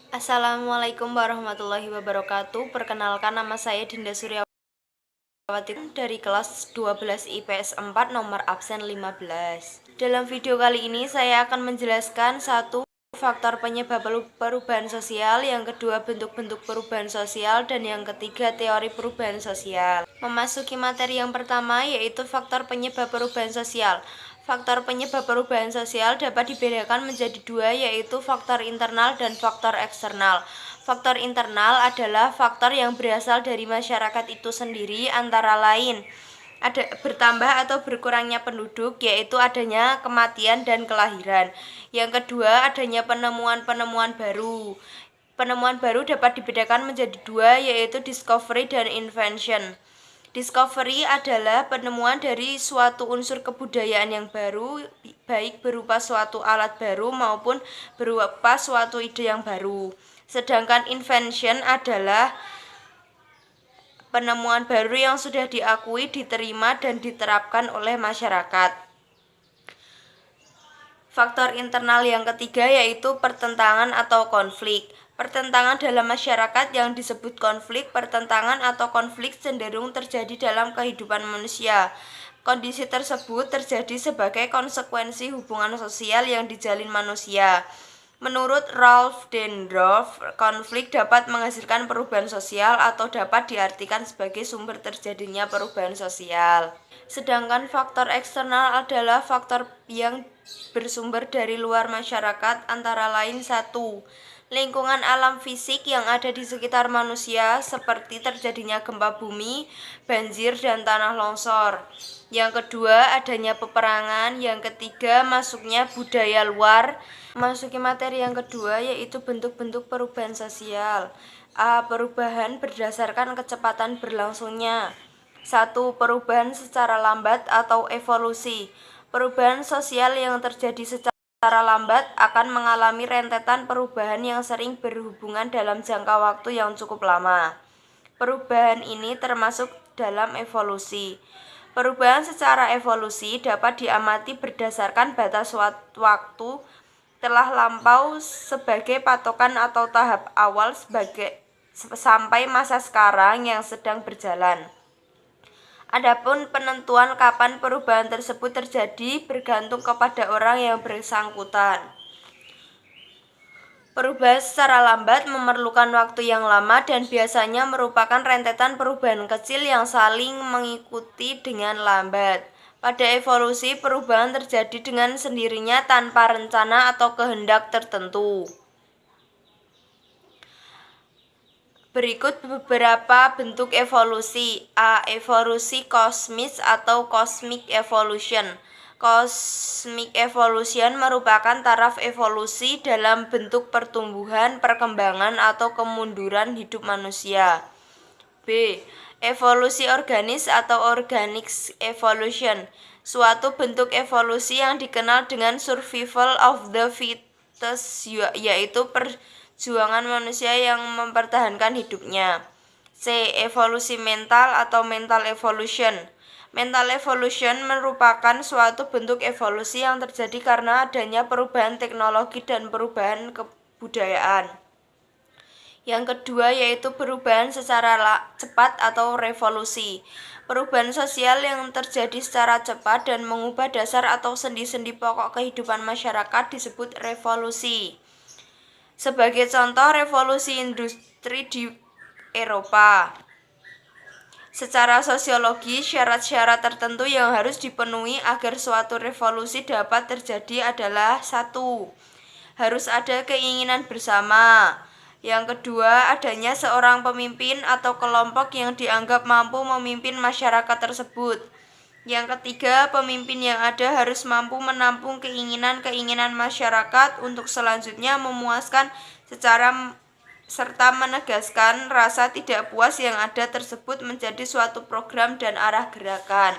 Assalamualaikum warahmatullahi wabarakatuh. Perkenalkan, nama saya Dinda Suryawati dari kelas 12 IPS 4 nomor absen 15. Dalam video kali ini saya akan menjelaskan satu, faktor penyebab perubahan sosial, yang kedua bentuk-bentuk perubahan sosial, dan yang ketiga teori perubahan sosial. Memasuki materi yang pertama, yaitu faktor penyebab perubahan sosial. Faktor penyebab perubahan sosial dapat dibedakan menjadi dua, yaitu faktor internal dan faktor eksternal. Faktor internal adalah faktor yang berasal dari masyarakat itu sendiri, antara lain ada bertambah atau berkurangnya penduduk, yaitu adanya kematian dan kelahiran. Yang kedua, adanya penemuan-penemuan baru. Penemuan baru dapat dibedakan menjadi dua, yaitu discovery dan invention. Discovery adalah penemuan dari suatu unsur kebudayaan yang baru, baik berupa suatu alat baru maupun berupa suatu ide yang baru. Sedangkan invention adalah penemuan baru yang sudah diakui, diterima, dan diterapkan oleh masyarakat. Faktor internal yang ketiga yaitu pertentangan atau konflik. Pertentangan dalam masyarakat yang disebut konflik. Pertentangan atau konflik cenderung terjadi dalam kehidupan manusia. Kondisi tersebut terjadi sebagai konsekuensi hubungan sosial yang dijalin manusia. Menurut Ralph Dendorf, konflik dapat menghasilkan perubahan sosial atau dapat diartikan sebagai sumber terjadinya perubahan sosial. Sedangkan faktor eksternal adalah faktor yang bersumber dari luar masyarakat, antara lain satu, lingkungan alam fisik yang ada di sekitar manusia, seperti terjadinya gempa bumi, banjir, dan tanah longsor. Yang kedua, adanya peperangan. Yang ketiga, masuknya budaya luar. Masuki materi yang kedua, yaitu bentuk-bentuk perubahan sosial. A. Perubahan berdasarkan kecepatan berlangsungnya. 1. Perubahan secara lambat atau evolusi. Perubahan sosial yang terjadi secara lambat akan mengalami rentetan perubahan yang sering berhubungan dalam jangka waktu yang cukup lama. Perubahan ini termasuk dalam evolusi. Perubahan secara evolusi dapat diamati berdasarkan batas waktu telah lampau sebagai patokan atau tahap awal sampai masa sekarang yang sedang berjalan. Adapun penentuan kapan perubahan tersebut terjadi bergantung kepada orang yang bersangkutan. Perubahan secara lambat memerlukan waktu yang lama dan biasanya merupakan rentetan perubahan kecil yang saling mengikuti dengan lambat. Pada evolusi, perubahan terjadi dengan sendirinya tanpa rencana atau kehendak tertentu. Berikut beberapa bentuk evolusi. A. Evolusi kosmis atau cosmic evolution. Cosmic evolution merupakan taraf evolusi dalam bentuk pertumbuhan, perkembangan, atau kemunduran hidup manusia. B. Evolusi organis atau organic evolution. Suatu bentuk evolusi yang dikenal dengan survival of the fittest, yaitu perjuangan manusia yang mempertahankan hidupnya. C. Evolusi mental atau mental evolution. Mental evolution merupakan suatu bentuk evolusi yang terjadi karena adanya perubahan teknologi dan perubahan kebudayaan. Yang kedua yaitu perubahan secara cepat atau revolusi. Perubahan sosial yang terjadi secara cepat dan mengubah dasar atau sendi-sendi pokok kehidupan masyarakat disebut revolusi. Sebagai contoh, revolusi industri di Eropa. Secara sosiologi, syarat-syarat tertentu yang harus dipenuhi agar suatu revolusi dapat terjadi adalah 1. Harus ada keinginan bersama. Yang kedua, adanya seorang pemimpin atau kelompok yang dianggap mampu memimpin masyarakat tersebut. Yang ketiga, pemimpin yang ada harus mampu menampung keinginan-keinginan masyarakat untuk selanjutnya memuaskan serta menegaskan rasa tidak puas yang ada tersebut menjadi suatu program dan arah gerakan.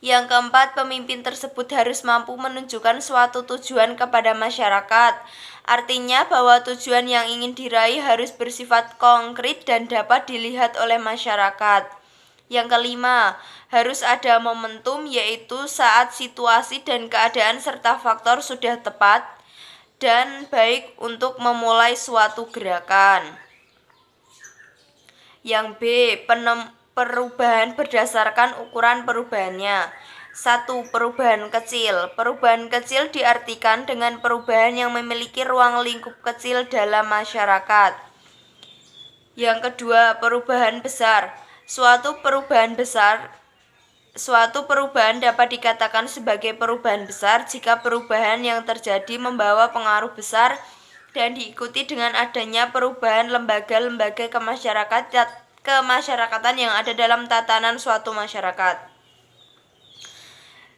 Yang keempat, pemimpin tersebut harus mampu menunjukkan suatu tujuan kepada masyarakat. Artinya bahwa tujuan yang ingin diraih harus bersifat konkret dan dapat dilihat oleh masyarakat. Yang kelima, harus ada momentum, yaitu saat situasi dan keadaan serta faktor sudah tepat dan baik untuk memulai suatu gerakan. Yang B. Perubahan berdasarkan ukuran perubahannya. 1. Perubahan kecil. Perubahan kecil diartikan dengan perubahan yang memiliki ruang lingkup kecil dalam masyarakat. Yang kedua, perubahan besar. Suatu perubahan dapat dikatakan sebagai perubahan besar jika perubahan yang terjadi membawa pengaruh besar dan diikuti dengan adanya perubahan lembaga-lembaga kemasyarakatan yang ada dalam tatanan suatu masyarakat.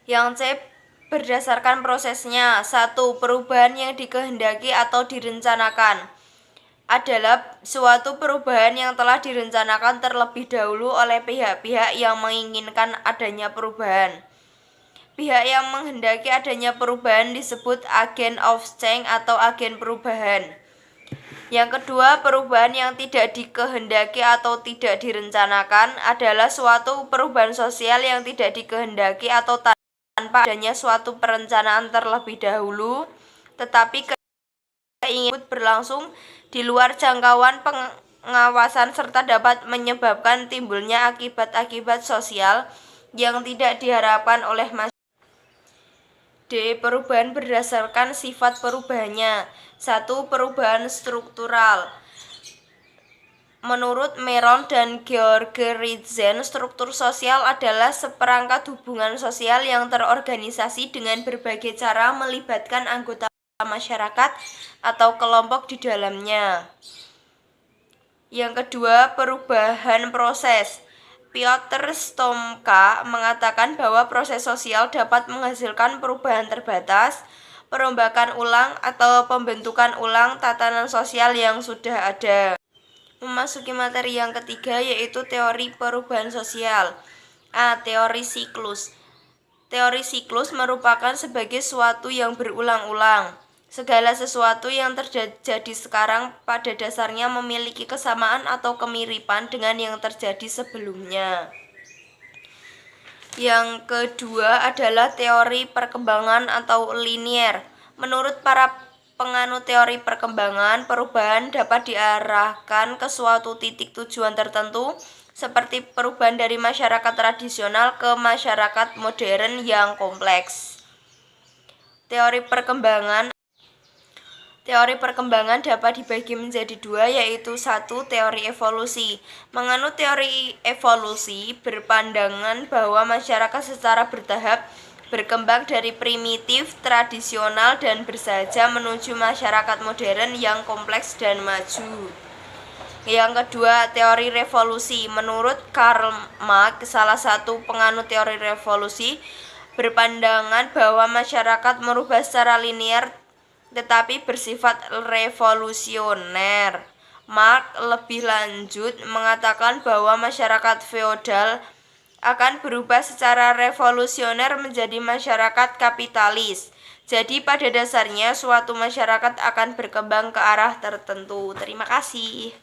Yang C. Berdasarkan prosesnya. 1. Perubahan yang dikehendaki atau direncanakan adalah suatu perubahan yang telah direncanakan terlebih dahulu oleh pihak-pihak yang menginginkan adanya perubahan. Pihak yang menghendaki adanya perubahan disebut agen of change atau agen perubahan. Yang kedua, perubahan yang tidak dikehendaki atau tidak direncanakan adalah suatu perubahan sosial yang tidak dikehendaki atau tanpa adanya suatu perencanaan terlebih dahulu, tetapi ingin berlangsung di luar jangkauan pengawasan serta dapat menyebabkan timbulnya akibat-akibat sosial yang tidak diharapkan oleh masyarakat. D. Perubahan berdasarkan sifat perubahannya. 1. Perubahan struktural. Menurut Meron dan George Rizzen, struktur sosial adalah seperangkat hubungan sosial yang terorganisasi dengan berbagai cara melibatkan anggota masyarakat atau kelompok di dalamnya. Yang kedua, perubahan proses. Piotr Stomka mengatakan bahwa proses sosial dapat menghasilkan perubahan terbatas, perombakan ulang atau pembentukan ulang tatanan sosial yang sudah ada. Memasuki materi yang ketiga, yaitu teori perubahan sosial. A. Teori siklus. Teori siklus merupakan sebagai suatu yang berulang-ulang. Segala sesuatu yang terjadi sekarang pada dasarnya memiliki kesamaan atau kemiripan dengan yang terjadi sebelumnya. Yang kedua adalah teori perkembangan atau linier. Menurut para penganut teori perkembangan, perubahan dapat diarahkan ke suatu titik tujuan tertentu, seperti perubahan dari masyarakat tradisional ke masyarakat modern yang kompleks. Teori perkembangan dapat dibagi menjadi dua, yaitu 1. Teori evolusi. Menganut teori evolusi berpandangan bahwa masyarakat secara bertahap berkembang dari primitif, tradisional, dan bersahaja menuju masyarakat modern yang kompleks dan maju. Yang kedua, teori revolusi. Menurut Karl Marx, salah satu penganut teori revolusi, berpandangan bahwa masyarakat merubah secara linear tetapi bersifat revolusioner. Marx lebih lanjut mengatakan bahwa masyarakat feodal akan berubah secara revolusioner menjadi masyarakat kapitalis. Jadi pada dasarnya suatu masyarakat akan berkembang ke arah tertentu. Terima kasih.